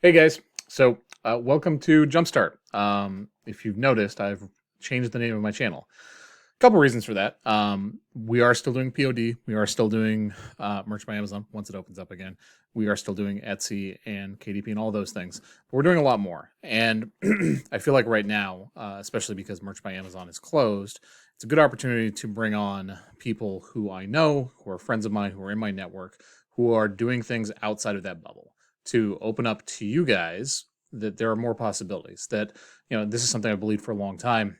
Hey guys, so welcome to Jumpstart. If you've noticed, I've changed the name of my channel. A couple reasons for that. We are still doing POD. We are still doing merch by Amazon once it opens up again. We are still doing Etsy and KDP and all those things. But we're doing a lot more. And I feel like right now, especially because merch by Amazon is closed, it's a good opportunity to bring on people who I know, who are friends of mine, who are in my network, who are doing things outside of that bubble to open up to you guys that there are more possibilities. That, this is something I believed for a long time,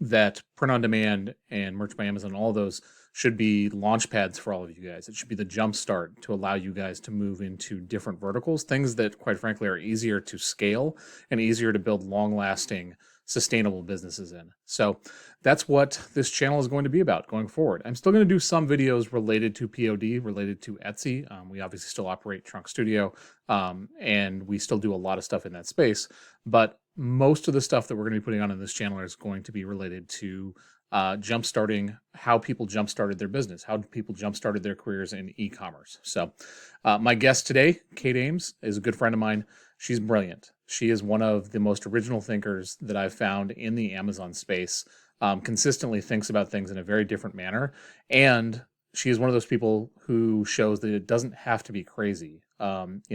that print on demand and merch by Amazon, all those should be launch pads for all of you guys. It should be the jump start to allow you guys to move into different verticals, things that, quite frankly, are easier to scale and easier to build long lasting, sustainable businesses in. So that's what this channel is going to be about going forward. I'm still going to do some videos related to POD, related to Etsy. We obviously still operate Trunk Studio, and we still do a lot of stuff in that space. But most of the stuff that we're going to be putting on in this channel is going to be related to jumpstarting how people jump-started their business, how people jump-started their careers in e-commerce. So my guest today, Kate Ames, is a good friend of mine. She's brilliant. She is one of the most original thinkers that I've found in the Amazon space. Consistently thinks about things in a very different manner. And she is one of those people who shows that it doesn't have to be crazy.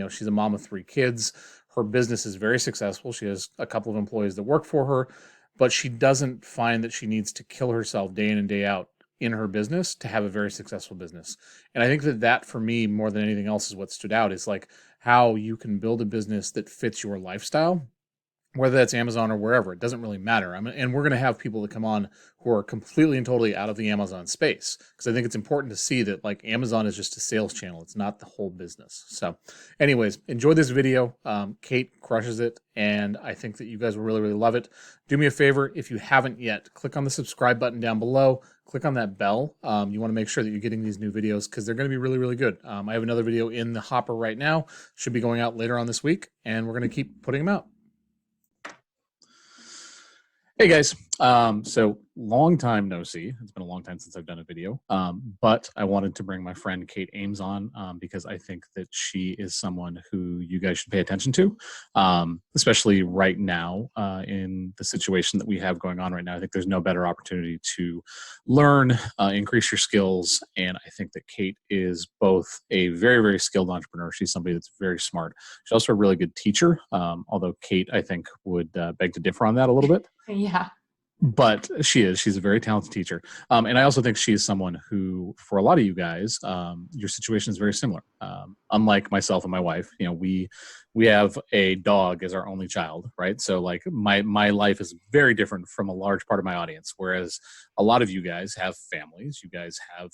She's a mom of 3 kids. Her business is very successful. She has a couple of employees that work for her, but she doesn't find that she needs to kill herself day in and day out in her business to have a very successful business. And I think that for me, more than anything else, is what stood out, is like how you can build a business that fits your lifestyle, whether that's Amazon or wherever. It doesn't really matter. And we're going to have people that come on who are completely and totally out of the Amazon space, because I think it's important to see that like Amazon is just a sales channel. It's not the whole business. So anyways, enjoy this video. Kate crushes it, and I think that you guys will really, really love it. Do me a favor, if you haven't yet, click on the subscribe button down below. Click on that bell. You want to make sure that you're getting these new videos because they're going to be really, really good. I have another video in the hopper right now. Should be going out later on this week, and we're going to keep putting them out. Hey guys, so long time no see. It's been a long time since I've done a video, but I wanted to bring my friend Kate Ames on because I think that she is someone who you guys should pay attention to, especially right now in the situation that we have going on right now. I think there's no better opportunity to learn, increase your skills, and I think that Kate is both a very, very skilled entrepreneur. She's somebody that's very smart. She's also a really good teacher, although Kate, I think, would beg to differ on that a little bit. Yeah. But she's a very talented teacher. And I also think she is someone who, for a lot of you guys, your situation is very similar. Unlike myself and my wife, we have a dog as our only child, right? So like my life is very different from a large part of my audience. Whereas a lot of you guys have families, you guys have,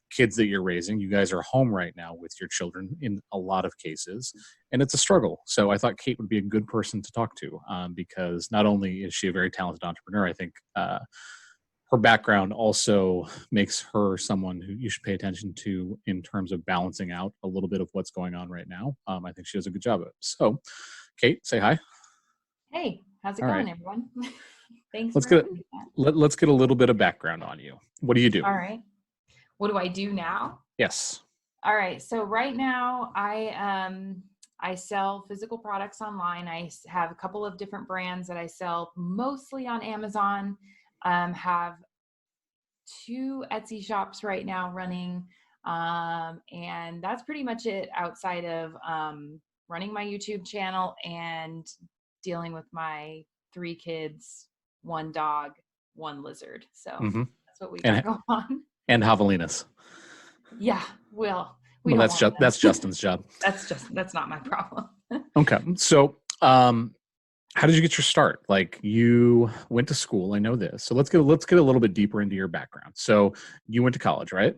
kids that you're raising, you guys are home right now with your children in a lot of cases, and it's a struggle. So I thought Kate would be a good person to talk to, because not only is she a very talented entrepreneur, I think her background also makes her someone who you should pay attention to in terms of balancing out a little bit of what's going on right now. I think she does a good job of it. So, Kate, say hi. Hey, how's it All going, right, everyone? Thanks let's for get having me. Matt. let's get a little bit of background on you. What do you do? All right. What do I do now? Yes. All right. So right now I sell physical products online. Have a couple of different brands that I sell mostly on Amazon. Have 2 Etsy shops right now running. And that's pretty much it outside of running my YouTube channel and dealing with my 3 kids, 1 dog, 1 lizard. So Mm-hmm. that's what we got And going on. and javelinas. Yeah, well, we Well, don't want that's them. Justin's job. That's not my problem. Okay. So, how did you get your start? Like, you went to school. I know this. So let's get a little bit deeper into your background. So you went to college, right?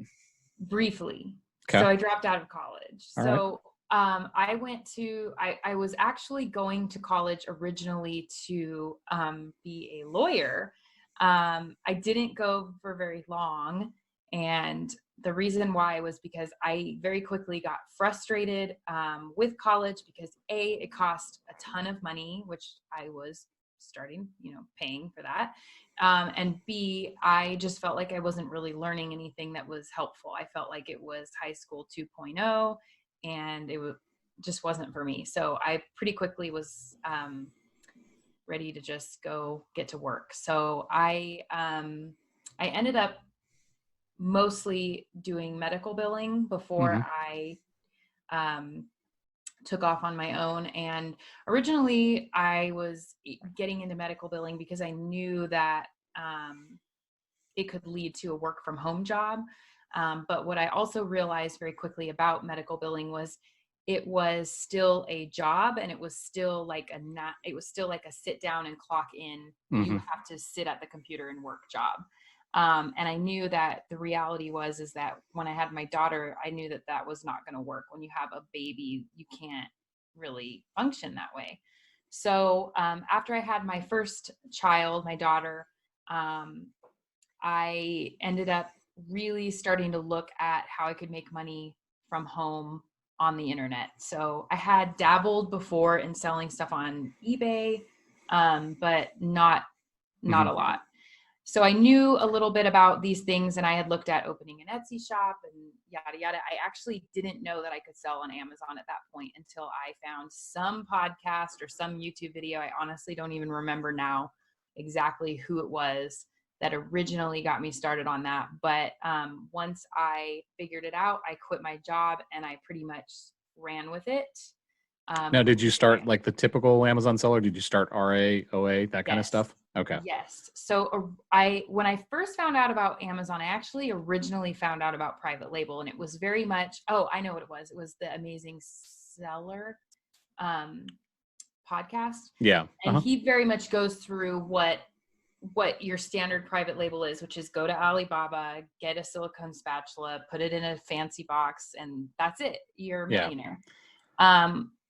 Briefly. Okay. So I dropped out of college. All right. So I was actually going to college originally to be a lawyer. I didn't go for very long. And the reason why was because I very quickly got frustrated with college because it cost a ton of money, which I was starting, paying for that. And B, I just felt like I wasn't really learning anything that was helpful. I felt like it was high school 2.0, and just wasn't for me. So I pretty quickly was ready to just go get to work. So I ended up mostly doing medical billing before I took off on my own. And originally I was getting into medical billing because I knew that it could lead to a work from home job. But what I also realized very quickly about medical billing was it was still a job, and it was still like a sit down and clock in. You have to sit at the computer and work job. And I knew that the reality is that when I had my daughter, I knew that that was not going to work. When you have a baby, you can't really function that way. So after I had my first child, my daughter, I ended up really starting to look at how I could make money from home on the internet. So I had dabbled before in selling stuff on eBay, but not a lot. So I knew a little bit about these things, and I had looked at opening an Etsy shop and yada, yada. I actually didn't know that I could sell on Amazon at that point until I found some podcast or some YouTube video. I honestly don't even remember now exactly who it was that originally got me started on that. But once I figured it out, I quit my job and I pretty much ran with it. Now, did you start like the typical Amazon seller? Did you start RA, OA, that kind of stuff? Okay. Yes. So when I first found out about Amazon, I actually originally found out about private label, and it was very much, I know what it was. It was the Amazing Seller podcast. Yeah. And he very much goes through what your standard private label is, which is go to Alibaba, get a silicone spatula, put it in a fancy box, and that's it. You're a millionaire.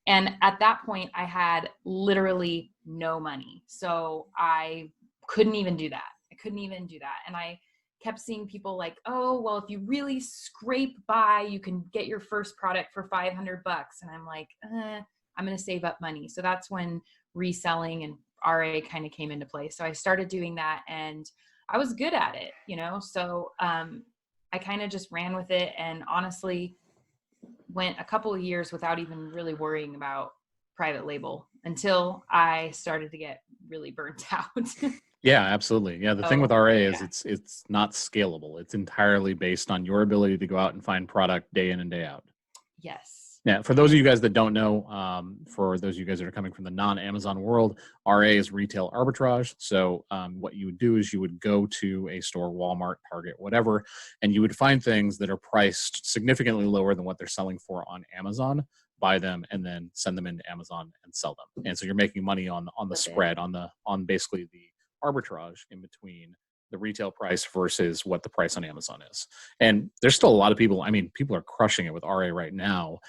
And at that point, I had literally no money. So I couldn't even do that. And I kept seeing people like, oh, well, if you really scrape by, you can get your first product for $500. And I'm like, I'm going to save up money. So that's when reselling and RA kind of came into play. So I started doing that, and I was good at it, so I kind of just ran with it, and honestly went a couple of years without even really worrying about private label until I started to get really burnt out. Yeah, absolutely. Yeah. The thing with RA is it's not scalable. It's entirely based on your ability to go out and find product day in and day out. Yes. Yeah, for those of you guys that don't know, for those of you guys that are coming from the non-Amazon world, RA is retail arbitrage. So what you would do is you would go to a store, Walmart, Target, whatever, and you would find things that are priced significantly lower than what they're selling for on Amazon, buy them, and then send them into Amazon and sell them. And so you're making money on the spread, on basically the arbitrage in between the retail price versus what the price on Amazon is. And there's still a lot of people, people are crushing it with RA right now,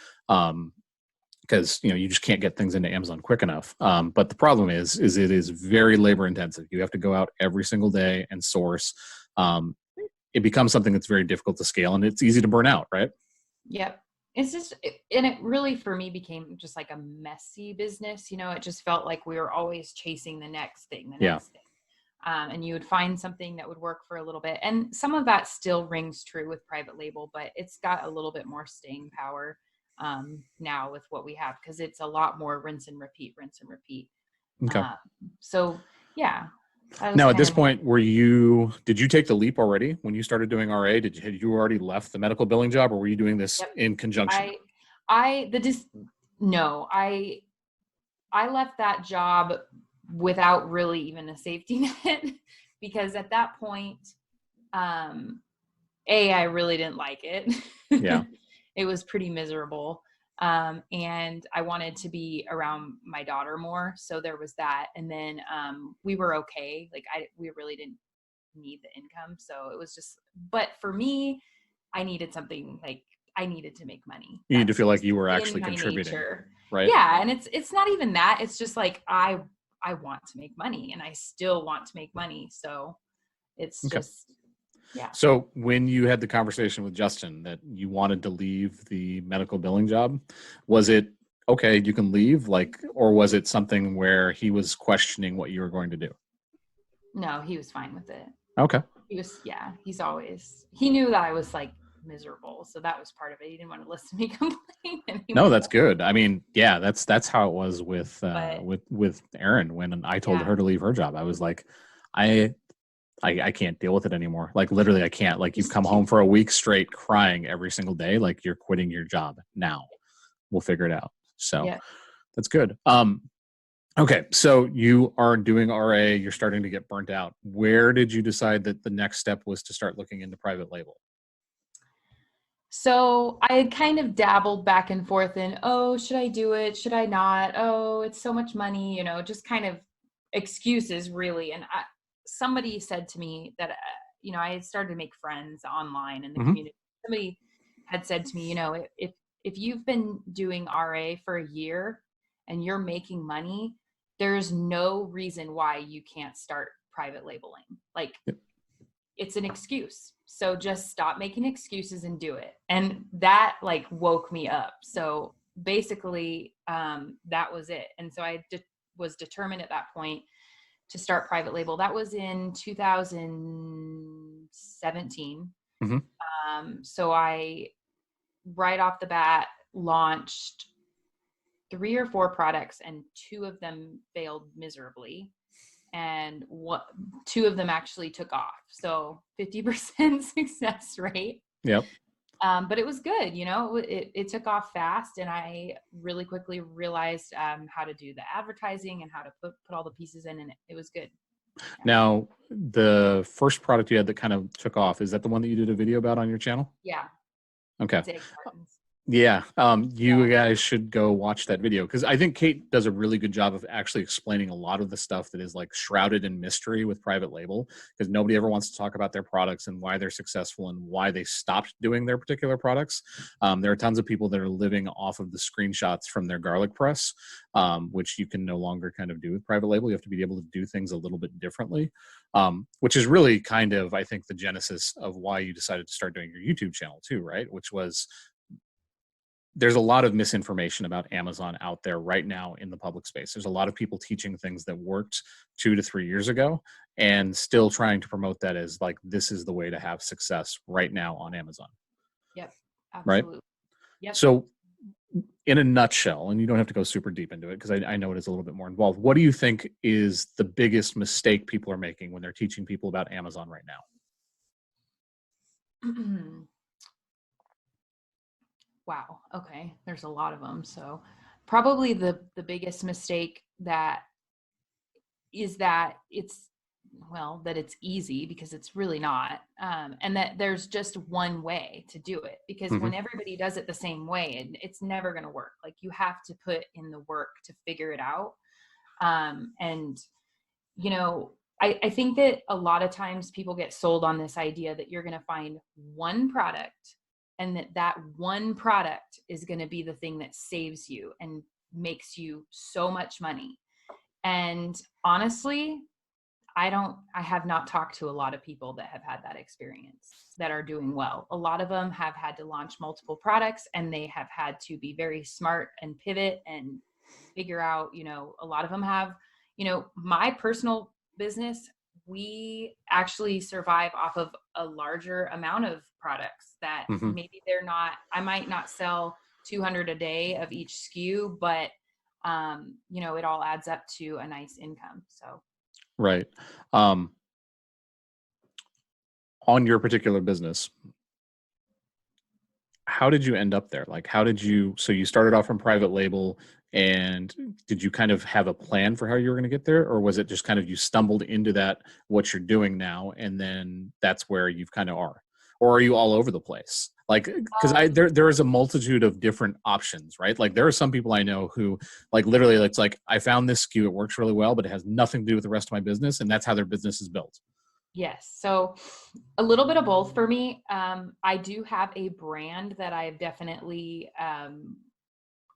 because you just can't get things into Amazon quick enough. But the problem is it is very labor intensive. You have to go out every single day and source. It becomes something that's very difficult to scale, and it's easy to burn out, right? Yep. It's just, and it really for me became just like a messy business. It just felt like we were always chasing the next thing, next thing. And you would find something that would work for a little bit. And some of that still rings true with private label, but it's got a little bit more staying power now with what we have, because it's a lot more rinse and repeat. Okay. So yeah. Now at this point, did you take the leap already when you started doing RA? Had you already left the medical billing job, or were you doing this in conjunction? I left that job without really even a safety net, because at that point, I really didn't like it. Yeah. It was pretty miserable. And I wanted to be around my daughter more. So there was that. And then, we were okay. Like we really didn't need the income. So it was just, but for me, I needed something, like I needed to make money. You need to feel like you were actually contributing. Right. Yeah. And it's not even that. It's just like, I want to make money, and I still want to make money. So it's just, yeah. So when you had the conversation with Justin that you wanted to leave the medical billing job, was it, okay, you can leave, or was it something where he was questioning what you were going to do? No, he was fine with it. Okay. He knew that I was like miserable. So that was part of it. He didn't want to listen to me complain No, anymore. that's good. I mean, yeah, that's how it was But with Erin when I told yeah, her to leave her job. I was like, I I can't deal with it anymore. Like literally, I can't. Like you've just come too home for a much. week straight crying every single day. Like you're quitting your job now. We'll figure it out. So Yeah. that's good. Okay, so you are doing RA. You're starting to get burnt out. Where did you decide that the next step was to start looking into private label? So I had kind of dabbled back and forth in, oh, should I do it? Should I not? Oh, it's so much money, just kind of excuses really. And somebody said to me that, I had started to make friends online in the Mm-hmm. community. Somebody had said to me, if you've been doing RA for a year and you're making money, there's no reason why you can't start private labeling. Like Yep. it's an excuse. So just stop making excuses and do it. And that like woke me up. So basically, that was it. And so I was determined at that point to start private label. That was in 2017. Mm-hmm. So I, right off the bat, launched 3 or 4 products, and 2 of them failed miserably. And 2 of them actually took off. So 50% success rate. Yep. But it was good, it took off fast, and I really quickly realized how to do the advertising and how to put all the pieces in, and it was good. Yeah. Now, the first product you had that kind of took off, is that the one that you did a video about on your channel? Yeah. Okay. It's egg cartons. Yeah, you Yeah. guys should go watch that video because I think Kate does a really good job of actually explaining a lot of the stuff that is like shrouded in mystery with private label because nobody ever wants to talk about their products and why they're successful and why they stopped doing their particular products. There are tons of people that are living off of the screenshots from their garlic press, which you can no longer kind of do with private label. You have to be able to do things a little bit differently, which is really kind of, I think, the genesis of why you decided to start doing your YouTube channel too, right? Which was there's a lot of misinformation about Amazon out there right now in the public space. There's a lot of people teaching things that worked 2 to 3 years ago and still trying to promote that as like, this is the way to have success right now on Amazon. Yep. Right. Absolutely. Yep. So in a nutshell, and you don't have to go super deep into it because I know it is a little bit more involved. What do you think is the biggest mistake people are making when they're teaching people about Amazon right now? Wow. Okay. There's a lot of them. So probably the biggest mistake that is that it's easy, because it's really not. And that there's just one way to do it, because Mm-hmm. when everybody does it the same way, it's never going to work. Like you have to put in the work to figure it out. And you know, I think that a lot of times people get sold on this idea that you're going to find one product, and that one product is going to be the thing that saves you and makes you so much money. And honestly, I have not talked to a lot of people that have had that experience that are doing well. A lot of them have had to launch multiple products, and they have had to be very smart and pivot and figure out, a lot of them have, my personal business, we actually survive off of a larger amount of products that Mm-hmm. maybe I might not sell 200 a day of each SKU, but it all adds up to a nice income. So Right. On your particular business, how did you end up there? Like, so you started off from private label, and did you kind of have a plan for how you were going to get there? Or was it just kind of you stumbled into what you're doing now, and then that's where you've kind of are? Or are you all over the place? Like, because there is a multitude of different options, right? Like there are some people I know who like literally it's like, I found this SKU, it works really well, but it has nothing to do with the rest of my business. And that's how their business is built. yes. So a little bit of both for me. I do have a brand that I've definitely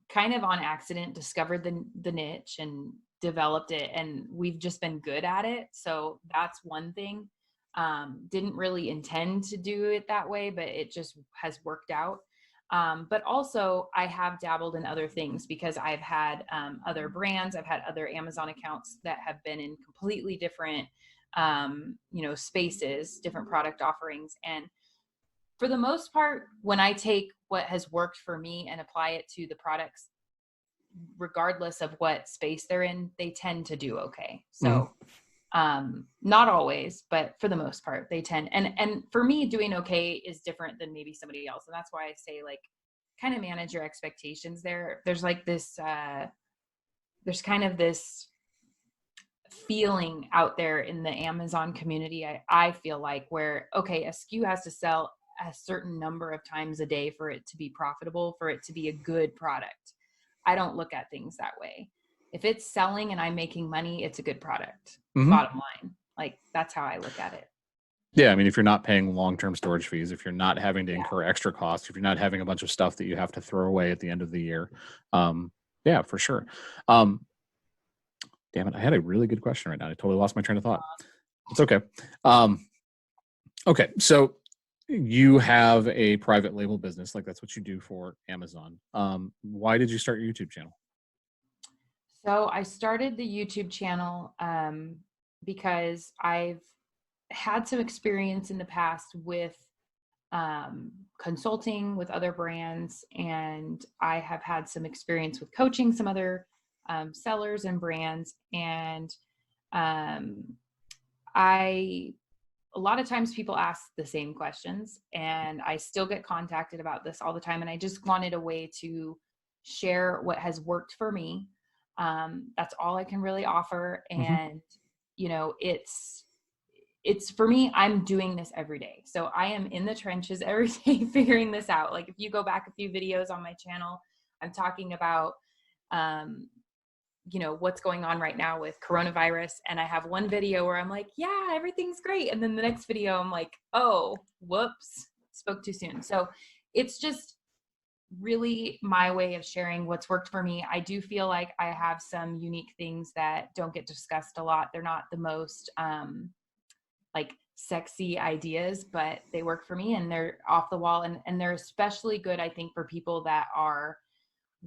kind of on accident discovered the niche and developed it, and we've just been good at it. So that's one thing. Didn't really intend to do it that way, but it just has worked out. But also I have dabbled in other things, because I've had other brands. I've had other Amazon accounts that have been in completely different spaces, different product offerings. And For the most part, when I take what has worked for me and apply it to the products, regardless of what space they're in, they tend to do okay. Mhm. So not always, but for the most part they tend, and for me, doing okay is different than maybe somebody else. And that's why I say, like, kind of manage your expectations there. There's like this there's kind of this feeling out there in the Amazon community, I feel like, where, okay, a SKU has to sell a certain number of times a day for it to be profitable, for it to be a good product. I don't look at things that way. If it's selling and I'm making money, it's a good product. Mhm. Bottom line. Like, that's how I look at it. Yeah, I mean, if you're not paying long-term storage fees, if you're not having to Yeah. incur extra costs, if you're not having a bunch of stuff that you have to throw away at the end of the year, um, yeah, for sure. Damn it, I had a really good question right now. I totally lost my train of thought. It's okay. Okay, so you have a private label business, like that's what you do for Amazon. Why did you start your YouTube channel? So I started the YouTube channel because I've had some experience in the past with consulting with other brands, and I have had some experience with coaching some other sellers and brands. And um, I, a lot of times people ask the same questions, and I still get contacted about this all the time. And I just wanted a way to share what has worked for me. That's all I can really offer. Hmm. And, you know, it's for me, I'm doing this every day. So I am in the trenches every day figuring this out. Like, if you go back a few videos on my channel, I'm talking about, um, you know, what's going on right now with coronavirus. And I have one video where I'm like, yeah, everything's great. And then the next video, I'm like, oh, whoops, spoke too soon. So it's just really my way of sharing what's worked for me. I do feel like I have some unique things that don't get discussed a lot. They're not the most, like, sexy ideas, but they work for me, and they're off the wall, and they're especially good, I think, for people that are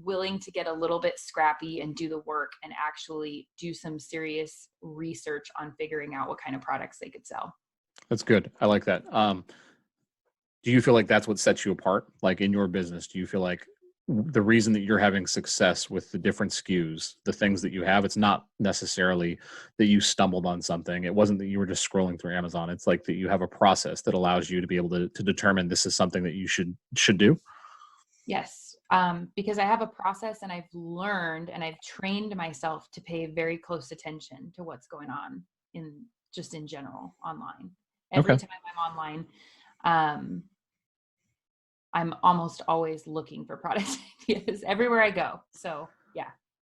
willing to get a little bit scrappy and do the work and actually do some serious research on figuring out what kind of products they could sell. That's good. I like that. Do you feel like that's what sets you apart? Like in your business, do you feel like the reason that you're having success with the different SKUs, the things that you have, it's not necessarily that you stumbled on something. It wasn't that you were just scrolling through Amazon. It's like that you have a process that allows you to be able to determine this is something that you should do. Yes, because I have a process, and I've learned and I've trained myself to pay very close attention to what's going on in, just in general, online. Every Okay. time I'm online, um, I'm almost always looking for product ideas everywhere I go. So yeah.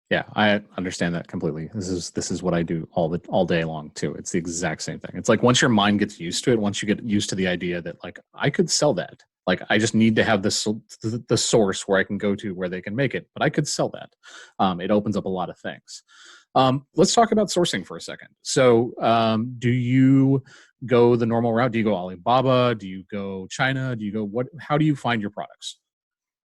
Yeah, I understand that completely. This is what I do all day long too. It's the exact same thing. It's like once your mind gets used to it, once you get used to the idea that like I could sell that. Like I just need to have the source where I can go to where they can make it, but I could sell that. It opens up a lot of things. Let's talk about sourcing for a second. So, do you go the normal route? Do you go Alibaba? Do you go China? Do you go what? How do you find your products?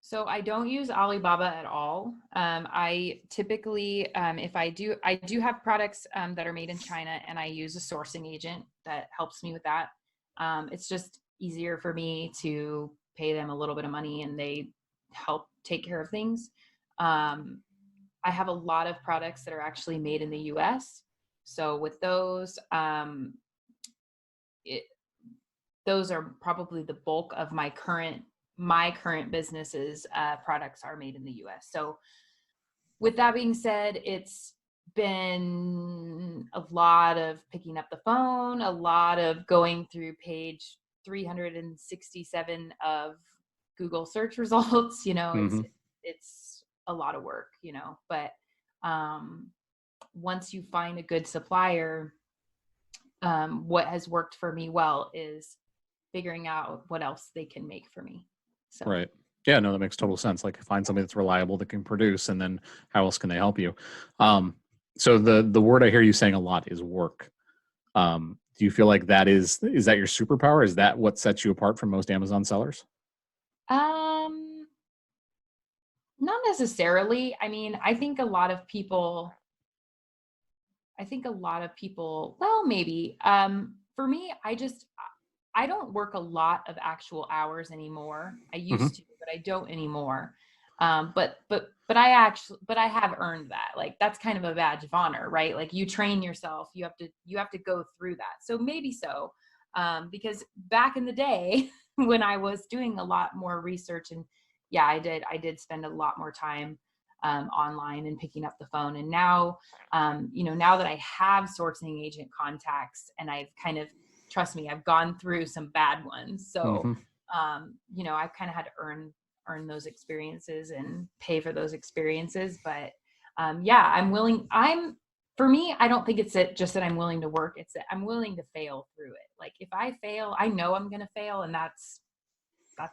So I don't use Alibaba at all. I typically, if I do have products that are made in China, and I use a sourcing agent that helps me with that. It's just easier for me to pay them a little bit of money, and they help take care of things. Um, I have a lot of products that are actually made in the US. So with those, it, those are probably the bulk of my current business's products are made in the US. So with that being said, it's been a lot of picking up the phone, a lot of going through page 367 of Google search results. You know, it's Hmm. it's a lot of work, you know, but um, once you find a good supplier, what has worked for me well is figuring out what else they can make for me. So Right. Yeah, no, that makes total sense. Like find somebody that's reliable that can produce, and then how else can they help you? Um, so the word I hear you saying a lot is work. Do you feel like is that your superpower? Is that what sets you apart from most Amazon sellers? um not necessarily. I mean, I think a lot of people, well, maybe. For me, I just I don't work a lot of actual hours anymore. I Hmm. used to, but I don't anymore. But I have earned that. Like that's kind of a badge of honor, right? Like you train yourself, you have to go through that. So maybe so, because back in the day when I was doing a lot more research, and yeah, I did spend a lot more time online and picking up the phone. And now, now that I have sourcing agent contacts, and I've kind of, trust me, I've gone through some bad ones. So, Hmm. I've kind of had to earn those experiences and pay for those experiences. But yeah, for me, I don't think it's just that I'm willing to work. It's that I'm willing to fail through it. Like if I fail, I know I'm going to fail, and that's It's part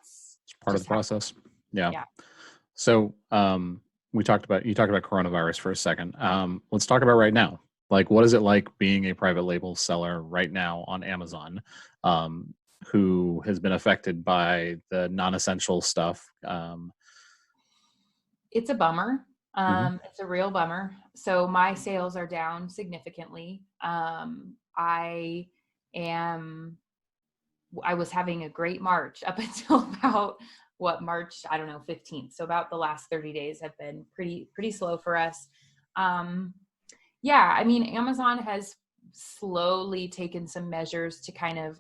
of just the how. process. Yeah. Yeah. So you talked about coronavirus for a second. Let's talk about right now. Like, what is it like being a private label seller right now on Amazon, um, who has been affected by the non-essential stuff? It's a bummer. Mhm. It's a real bummer. So my sales are down significantly. Am I was having a great March up until about March, I don't know, 15th. So about the last 30 days have been pretty slow for us. Um, yeah, I mean, Amazon has slowly taken some measures to kind of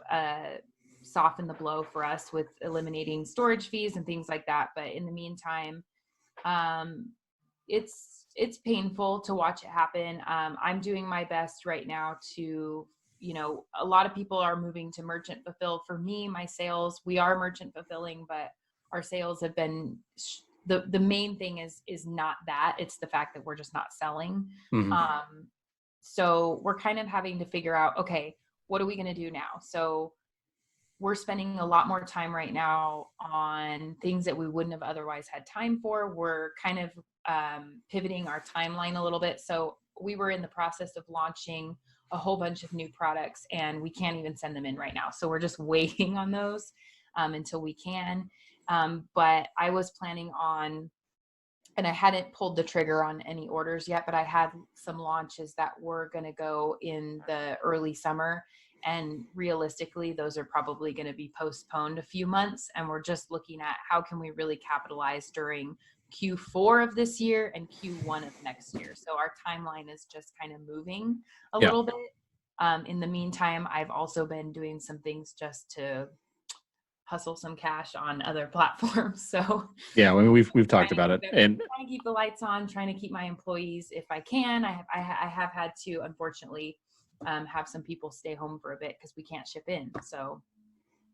soften the blow for us with eliminating storage fees and things like that. But in the meantime, um, it's painful to watch it happen. I'm doing my best right now to, a lot of people are moving to merchant fulfill. For me, my sales, we are merchant fulfilling, but our sales have been the main thing is not that. It's the fact that we're just not selling. Mhm. Um, so we're kind of having to figure out, okay, what are we going to do now? So we're spending a lot more time right now on things that we wouldn't have otherwise had time for. We're kind of pivoting our timeline a little bit. So we were in the process of launching a whole bunch of new products, and we can't even send them in right now. So we're just waiting on those until we can. But I was planning on, and I hadn't pulled the trigger on any orders yet, but I had some launches that were going to go in the early summer. And realistically, those are probably going to be postponed a few months. And we're just looking at how can we really capitalize during Q4 of this year and Q1 of next year. So our timeline is just kind of moving a Yeah. little bit. In the meantime, I've also been doing some things just to hustle some cash on other platforms. So Yeah. I mean, we've talked trying to about keep it, and trying to keep the lights on, trying to keep my employees if I can. I have had to unfortunately have some people stay home for a bit because we can't ship in. So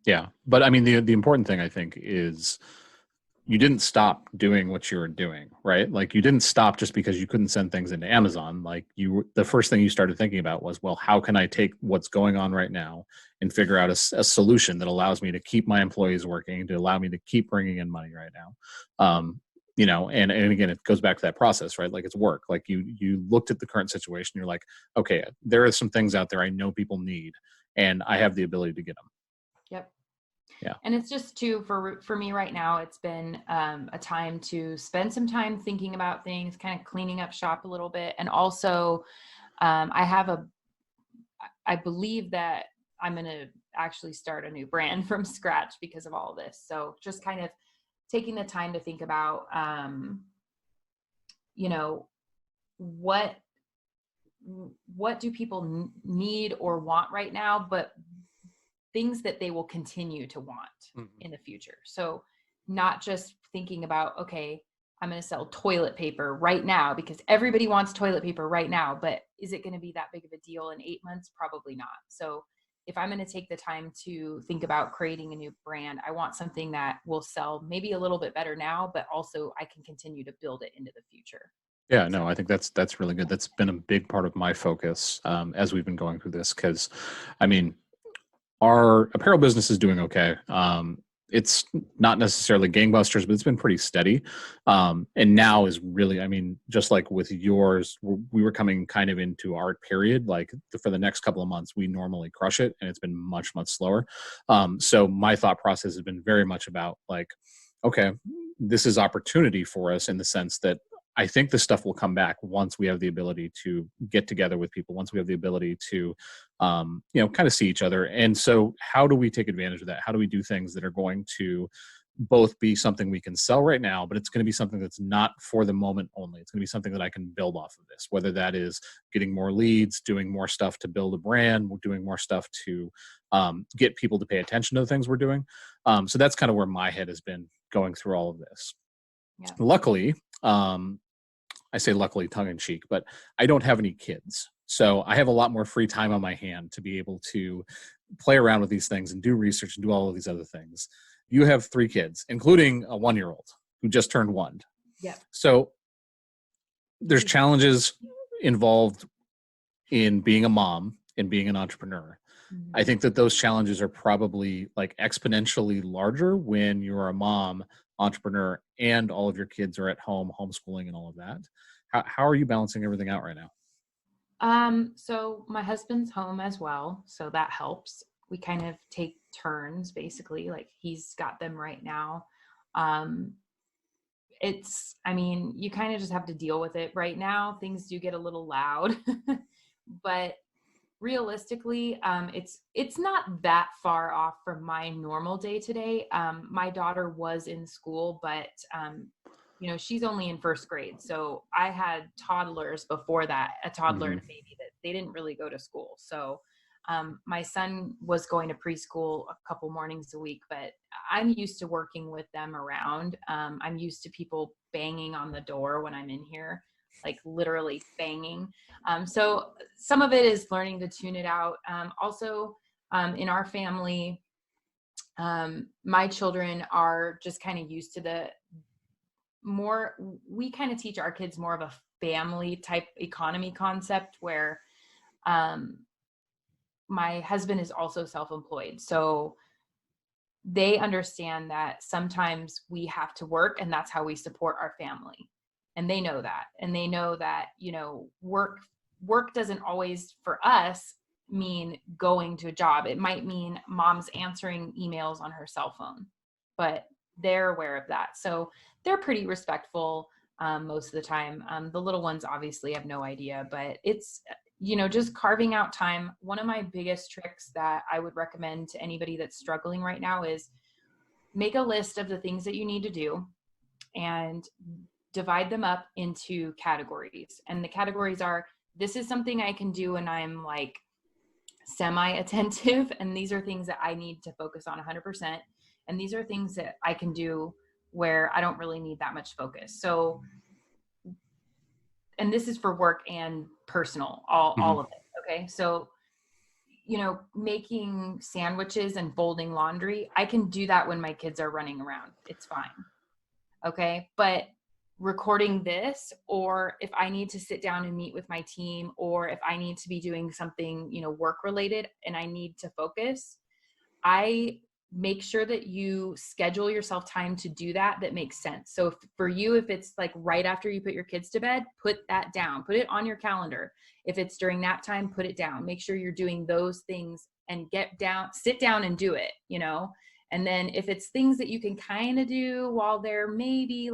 yeah. But I mean, the important thing I think is you didn't stop doing what you were doing, right? Like you didn't stop just because you couldn't send things into Amazon. Like the first thing you started thinking about was, well, how can I take what's going on right now and figure out a solution that allows me to keep my employees working, to allow me to keep bringing in money right now. And again, it goes back to that process, right? Like it's work. Like you looked at the current situation, you're like, okay, there are some things out there I know people need, and I have the ability to get them. yep. Yeah. And it's just too for me right now. It's been a time to spend some time thinking about things, kind of cleaning up shop a little bit, and also I believe that I'm going to actually start a new brand from scratch because of all this. So just kind of taking the time to think about, you know, what do people need or want right now, but things that they will continue to want Mhm. in the future. So not just thinking about, okay, I'm going to sell toilet paper right now because everybody wants toilet paper right now, but is it going to be that big of a deal in 8 months? Probably not. So if I'm going to take the time to think about creating a new brand, I want something that will sell maybe a little bit better now, but also I can continue to build it into the future. Yeah, So no, I think that's really good. That's been a big part of my focus as we've been going through this because, I mean, our apparel business is doing okay. It's not necessarily gangbusters, but it's been pretty steady. And now is really, I mean, just like with yours, we were coming kind of into our period. Like for the next couple of months, we normally crush it, and it's been much slower. So my thought process has been very much about like, okay, this is opportunity for us in the sense that I think this stuff will come back once we have the ability to get together with people, once we have the ability to, kind of see each other. And so how do we take advantage of that? How do we do things that are going to both be something we can sell right now, but it's going to be something that's not for the moment only. It's going to be something that I can build off of this, whether that is getting more leads, doing more stuff to build a brand, doing more stuff to get people to pay attention to the things we're doing. So that's kind of where my head has been going through all of this. Yeah. Luckily, I say luckily tongue in cheek, but I don't have any kids. So I have a lot more free time on my hand to be able to play around with these things and do research and do all of these other things. You have 3 kids, including a 1-year-old who just turned 1. Yeah. So there's challenges involved in being a mom and being an entrepreneur. Mm-hmm. I think that those challenges are probably like exponentially larger when you're a mom, entrepreneur, and all of your kids are at home, homeschooling and all of that. How are you balancing everything out right now? So my husband's home as well, so that helps. We kind of take turns, basically, like he's got them right now. Um, you kind of just have to deal with it right now. Things do get a little loud, but realistically, it's not that far off from my normal day to day. My daughter was in school, but she's only in first grade. So I had toddlers before that, a toddler and a baby that they didn't really go to school. So my son was going to preschool a couple mornings a week, but I'm used to working with them around. I'm used to people banging on the door when I'm in here, like literally banging. So some of it is learning to tune it out. Also, in our family, my children are just kind of used to we kind of teach our kids more of a family type economy concept where my husband is also self-employed. So they understand that sometimes we have to work and that's how we support our family. And they know that. And they know that, work doesn't always for us mean going to a job. It might mean mom's answering emails on her cell phone, but they're aware of that. So they're pretty respectful most of the time. The little ones obviously have no idea, but it's, just carving out time. One of my biggest tricks that I would recommend to anybody that's struggling right now is make a list of the things that you need to do and divide them up into categories. And the categories are, this is something I can do and I'm like semi-attentive, and these are things that I need to focus on 100%. And these are things that I can do where I don't really need that much focus. So, and this is for work and personal, all of it. Okay. So, making sandwiches and folding laundry, I can do that when my kids are running around. It's fine. Okay. But recording this, or if I need to sit down and meet with my team, or if I need to be doing something, work related and I need to focus, I make sure that you schedule yourself time to do that makes sense. So for you, if it's like right after you put your kids to bed, put that down, put it on your calendar. If it's during nap time, put it down. Make sure you're doing those things and sit down and do it, And then if it's things that you can kind of do while they're maybe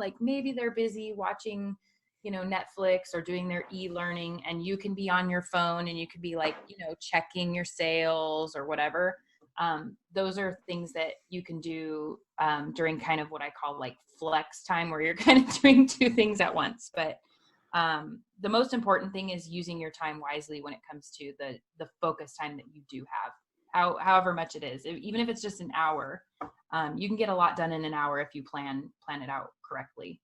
they're busy watching, Netflix or doing their e-learning, and you can be on your phone and you could be checking your sales or whatever. Those are things that you can do during kind of what I call like flex time, where you're kind of doing 2 things at once. But the most important thing is using your time wisely when it comes to the focus time that you do have, however much it is. Even if it's just an hour, you can get a lot done in an hour if you plan it out correctly.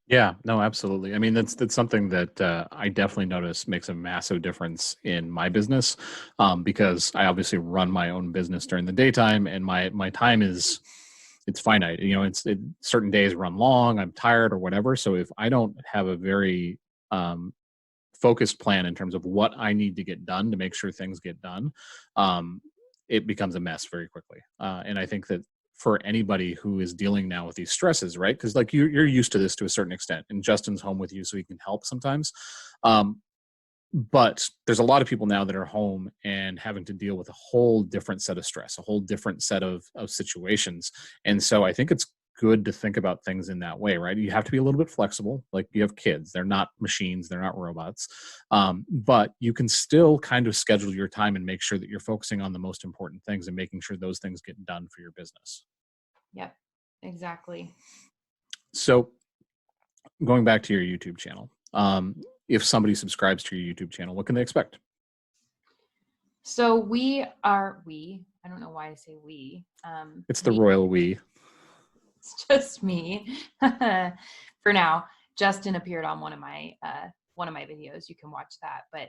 Yeah, no, absolutely. I mean, that's something that I definitely notice makes a massive difference in my business, because I obviously run my own business during the daytime, and my time it's finite. Certain days run long. I'm tired or whatever. So if I don't have a very focused plan in terms of what I need to get done to make sure things get done, it becomes a mess very quickly. And I think that for anybody who is dealing now with these stresses, right? Because like you're used to this to a certain extent, and Justin's home with you, so he can help sometimes. But there's a lot of people now that are home and having to deal with a whole different set of stress, a whole different set of situations. And so I think it's good to think about things in that way, right? You have to be a little bit flexible. Like, you have kids, they're not machines, they're not robots. But you can still kind of schedule your time and make sure that you're focusing on the most important things and making sure those things get done for your business. Yep, exactly. So going back to your YouTube channel, if somebody subscribes to your YouTube channel, what can they expect? So I don't know why I say we. It's the royal we. It's just me for now. Justin appeared on one of my videos. You can watch that, but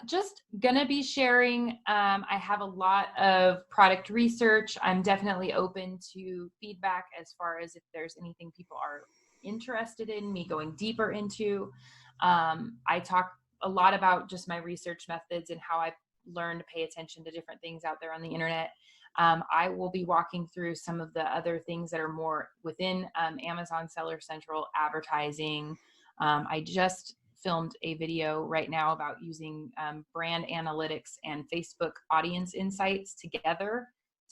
just gonna be sharing. I have a lot of product research. I'm definitely open to feedback as far as if there's anything people are interested in me going deeper into. I talk a lot about just my research methods and how I learned to pay attention to different things out there on the internet. I will be walking through some of the other things that are more within Amazon Seller Central advertising. I just filmed a video right now about using brand analytics and Facebook audience insights together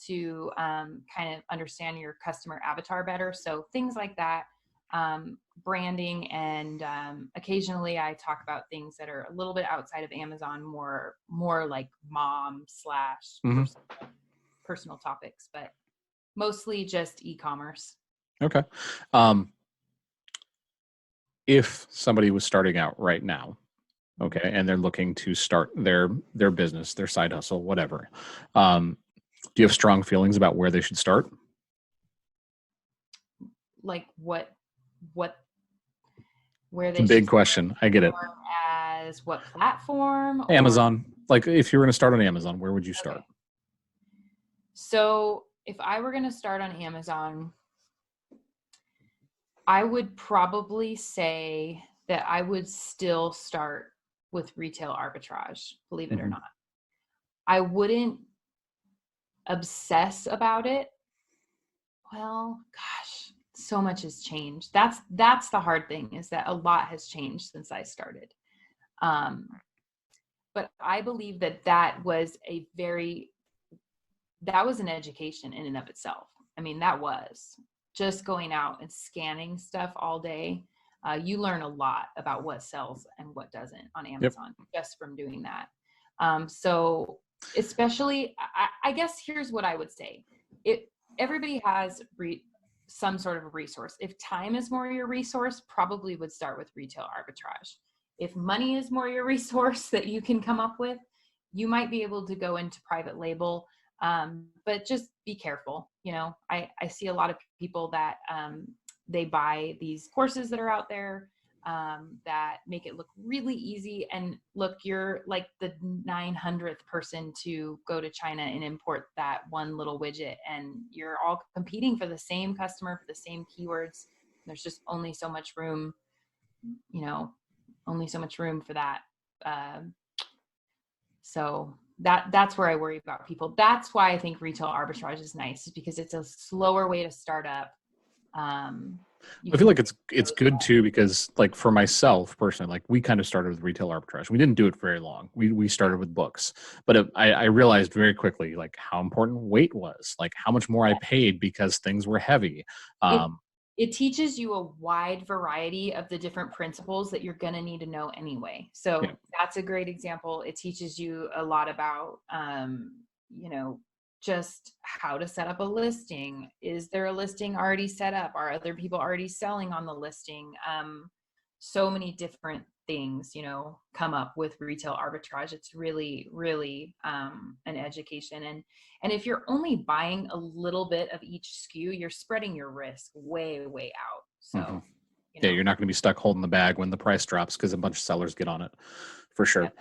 to kind of understand your customer avatar better. So things like that, branding, and occasionally I talk about things that are a little bit outside of Amazon, more like mom slash personal topics, but mostly just e-commerce. Okay. If somebody was starting out right now, okay, and they're looking to start their business, their side hustle, whatever, do you have strong feelings about where they should start? Like what where It's a they big should question. I get it. as what platform? Amazon. Like, if you were going to start on Amazon, where would you start? Okay. So if I were going to start on Amazon, I would probably say that I would still start with retail arbitrage, believe it or not. I wouldn't obsess about it. Well, gosh, so much has changed. That's the hard thing, is that a lot has changed since I started. But I believe that was an education in and of itself. I mean, that was just going out and scanning stuff all day. You learn a lot about what sells and what doesn't on Amazon just from doing that. So especially, I guess here's what I would say. Everybody has some sort of a resource. If time is more your resource, probably would start with retail arbitrage. If money is more your resource that you can come up with, you might be able to go into private label. But just be careful. I see a lot of people that they buy these courses that are out there that make it look really easy. And look, you're like the 900th person to go to China and import that one little widget, and you're all competing for the same customer, for the same keywords. There's just only so much room, for that. So that's where I worry about people. That's why I think retail arbitrage is nice, is because it's a slower way to start up. I feel like it's good too, because like for myself personally, like we kind of started with retail arbitrage. We didn't do it very long. We started with books, but I realized very quickly like how important weight was, like how much more I paid because things were heavy. It teaches you a wide variety of the different principles that you're going to need to know anyway. So that's a great example. It teaches you a lot about, just how to set up a listing. Is there a listing already set up? Are other people already selling on the listing? So many different things, come up with retail arbitrage. It's really, really an education. And if you're only buying a little bit of each SKU, you're spreading your risk way, way out. So, you're not going to be stuck holding the bag when the price drops because a bunch of sellers get on it, for sure.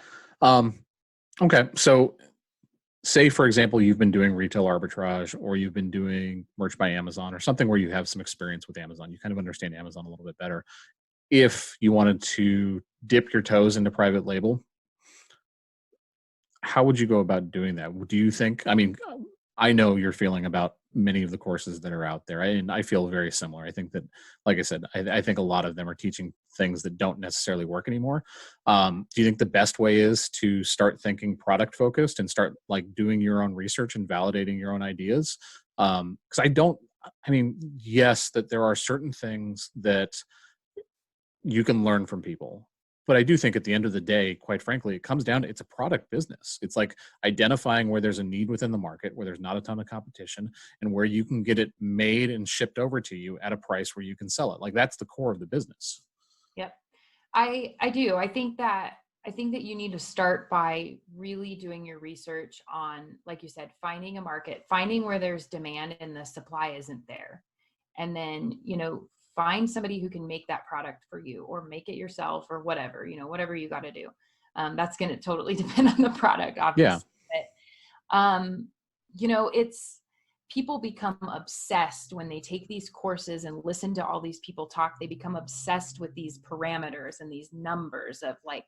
Okay. So say, for example, you've been doing retail arbitrage, or you've been doing merch by Amazon, or something where you have some experience with Amazon. You kind of understand Amazon a little bit better. If you wanted to dip your toes into private label, how would you go about doing that? Do you think, I know your feeling about many of the courses that are out there, and I feel very similar. I think that, like I said, I think a lot of them are teaching things that don't necessarily work anymore. Do you think the best way is to start thinking product focused and start like doing your own research and validating your own ideas? Because I mean, yes, that there are certain things that you can learn from people. But I do think at the end of the day, quite frankly, it comes down to it's a product business. It's like identifying where there's a need within the market, where there's not a ton of competition, and where you can get it made and shipped over to you at a price where you can sell it. Like that's the core of the business. Yep. I do. I think that you need to start by really doing your research on, like you said, finding a market, finding where there's demand and the supply isn't there. And then, find somebody who can make that product for you or make it yourself or whatever, whatever you got to do. That's going to totally depend on the product, Yeah. obviously. But, it's people become obsessed when they take these courses and listen to all these people talk. They become obsessed with these parameters and these numbers of like,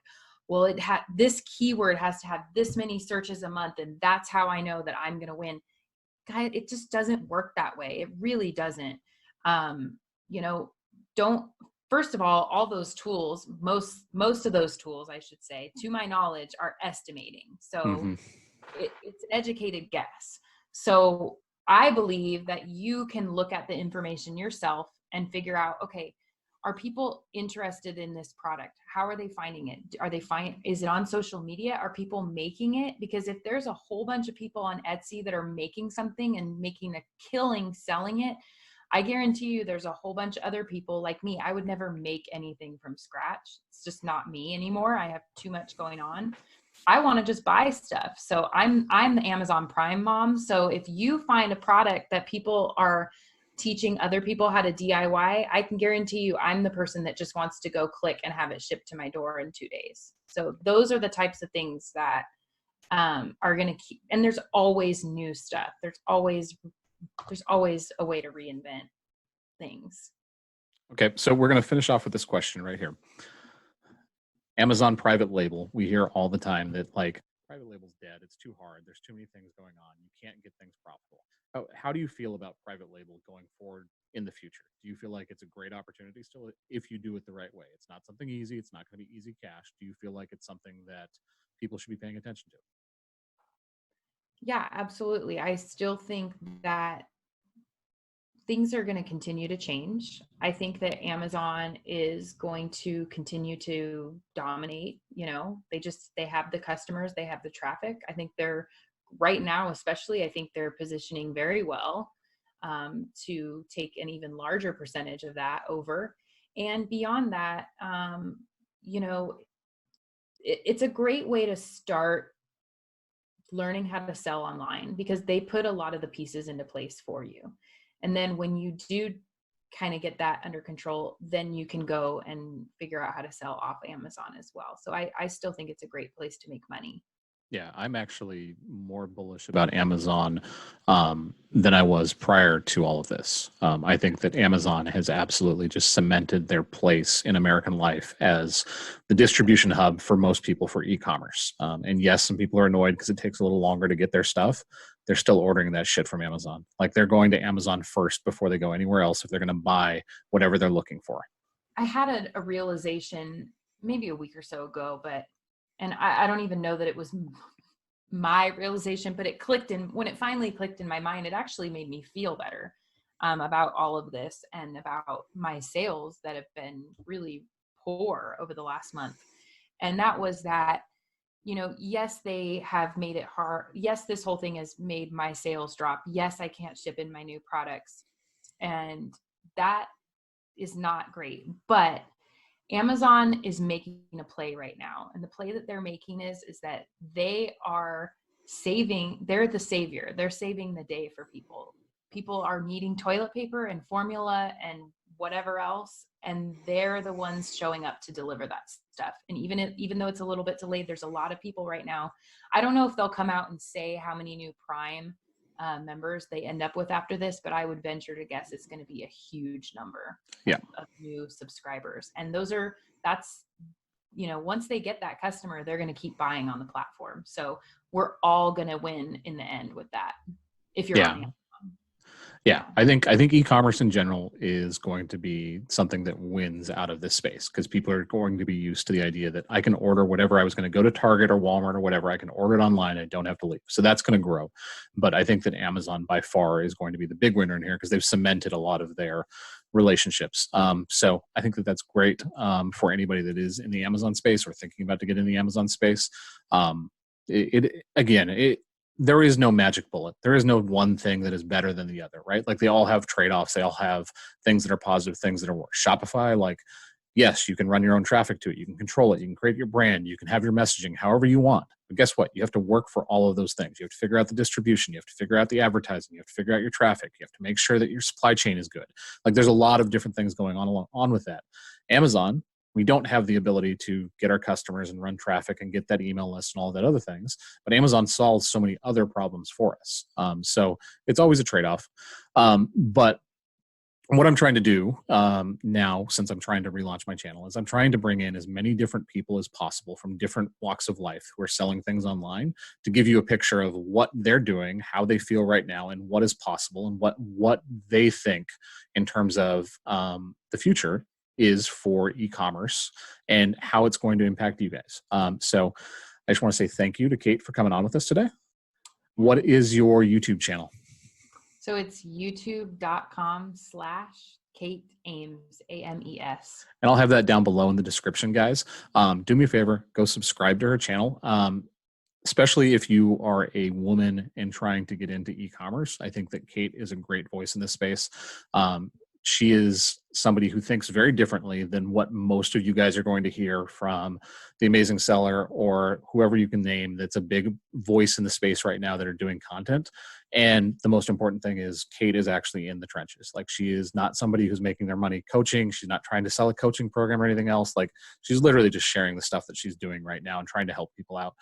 well, this keyword has to have this many searches a month, and that's how I know that I'm going to win. Guy, it just doesn't work that way. It really doesn't. Um, you know, don't First of all those tools, most of those tools, I should say, to my knowledge, are estimating. So Hmm. it's an educated guess. So I believe that you can look at the information yourself and figure out, okay, are people interested in this product? How are they finding it? Is it on social media? Are people making it? Because if there's a whole bunch of people on Etsy that are making something and making a killing selling it, I guarantee you there's a whole bunch of other people like me. I would never make anything from scratch. It's just not me anymore. I have too much going on. I want to just buy stuff. So I'm the Amazon Prime mom. So if you find a product that people are teaching other people how to DIY, I can guarantee you I'm the person that just wants to go click and have it shipped to my door in 2 days. So those are the types of things that are going to keep, and there's always new stuff. There's always a way to reinvent things. Okay, so we're going to finish off with this question right here. Amazon private label. We hear all the time that like private label's dead. It's too hard. There's too many things going on. You can't get things profitable. How do you feel about private label going forward in the future? Do you feel like it's a great opportunity still if you do it the right way? It's not something easy. It's not going to be easy cash. Do you feel like it's something that people should be paying attention to? Yeah, absolutely. I still think that things are going to continue to change. I think that Amazon is going to continue to dominate. They have the customers, they have the traffic. I think they're right now, especially, I think they're positioning very well to take an even larger percentage of that over. And beyond that, you know, it's a great way to start learning how to sell online because they put a lot of the pieces into place for you. And then when you do kind of get that under control, then you can go and figure out how to sell off Amazon as well. So I still think it's a great place to make money. Yeah, I'm actually more bullish about Amazon than I was prior to all of this. I think that Amazon has absolutely just cemented their place in American life as the distribution hub for most people for e-commerce. And yes, some people are annoyed because it takes a little longer to get their stuff. They're still ordering that shit from Amazon. Like they're going to Amazon first before they go anywhere else if they're going to buy whatever they're looking for. I had a realization maybe a week or so ago, and I don't even know that it was my realization, but it clicked. And when it finally clicked in my mind, it actually made me feel better about all of this and about my sales that have been really poor over the last month. And that was that, yes, they have made it hard. Yes, this whole thing has made my sales drop. Yes, I can't ship in my new products. And that is not great. But Amazon is making a play right now. And the play that they're making is that they're the savior. They're saving the day for people. People are needing toilet paper and formula and whatever else. And they're the ones showing up to deliver that stuff. And even though it's a little bit delayed, there's a lot of people right now. I don't know if they'll come out and say how many new Prime members they end up with after this, but I would venture to guess it's going to be a huge number Yeah. of new subscribers. And once they get that customer, they're going to keep buying on the platform. So we're all going to win in the end with that if you're on Yeah. Amazon. Yeah, I think e-commerce in general is going to be something that wins out of this space because people are going to be used to the idea that I can order whatever. I was going to go to Target or Walmart or whatever, I can order it online. I don't have to leave. So that's going to grow. But I think that Amazon by far is going to be the big winner in here because they've cemented a lot of their relationships. So I think that that's great for anybody that is in the Amazon space or thinking about to get in the Amazon space. There is no magic bullet. There is no one thing that is better than the other, right? Like they all have trade-offs. They all have things that are positive, things that are worse. Shopify, like, yes, you can run your own traffic to it. You can control it. You can create your brand. You can have your messaging however you want. But guess what? You have to work for all of those things. You have to figure out the distribution. You have to figure out the advertising. You have to figure out your traffic. You have to make sure that your supply chain is good. Like there's a lot of different things going on with that. Amazon, we don't have the ability to get our customers and run traffic and get that email list and all that other things. But Amazon solves so many other problems for us. So it's always a trade-off. But what I'm trying to do now, since I'm trying to relaunch my channel, is I'm trying to bring in as many different people as possible from different walks of life who are selling things online to give you a picture of what they're doing, how they feel right now, and what is possible, and what they think in terms of the future is for e-commerce and how it's going to impact you guys. So I just want to say thank you to Kate for coming on with us today. What is your YouTube channel? So it's youtube.com/Kate Ames, Ames. And I'll have that down below in the description, guys. Do me a favor, go subscribe to her channel. Especially if you are a woman and trying to get into e-commerce. I think that Kate is a great voice in this space. She is somebody who thinks very differently than what most of you guys are going to hear from The Amazing Seller or whoever you can name that's a big voice in the space right now that are doing content. And the most important thing is Kate is actually in the trenches. Like she is not somebody who's making their money coaching. She's not trying to sell a coaching program or anything else. Like she's literally just sharing the stuff that she's doing right now and trying to help people out.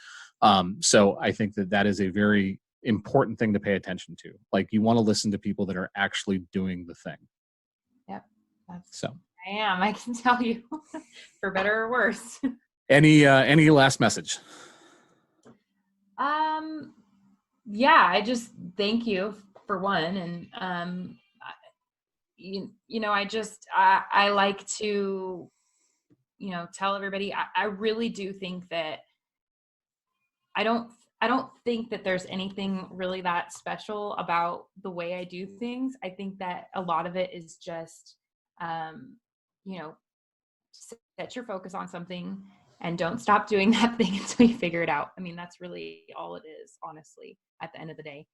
So I think that that is a very important thing to pay attention to. Like you want to listen to people that are actually doing the thing. Yep. That's So I can tell you for better or worse. Any last message? Yeah, I just thank you for one. And, I like to, tell everybody, I really do think that I don't think that there's anything really that special about the way I do things. I think that a lot of it is just, set your focus on something and don't stop doing that thing until you figure it out. I mean, that's really all it is, honestly, at the end of the day.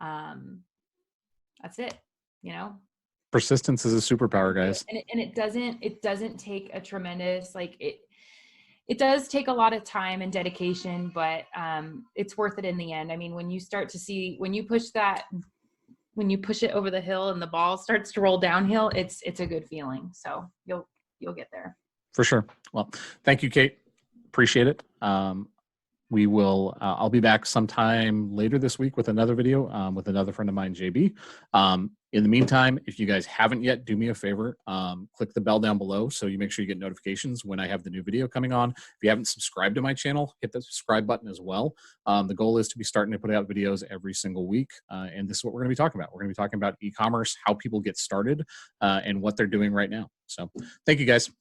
That's it, Persistence is a superpower, guys. And it doesn't take a tremendous, it does take a lot of time and dedication, but it's worth it in the end. I mean, when you start to see, when you push it over the hill and the ball starts to roll downhill, it's a good feeling. So you'll get there. For sure. Well, thank you, Kate. Appreciate it. We will, I'll be back sometime later this week with another video with another friend of mine, JB. In the meantime, if you guys haven't yet, do me a favor, click the bell down below so you make sure you get notifications when I have the new video coming on. If you haven't subscribed to my channel, hit the subscribe button as well. The goal is to be starting to put out videos every single week. And this is what we're going to be talking about. We're going to be talking about e-commerce, how people get started, and what they're doing right now. So thank you, guys.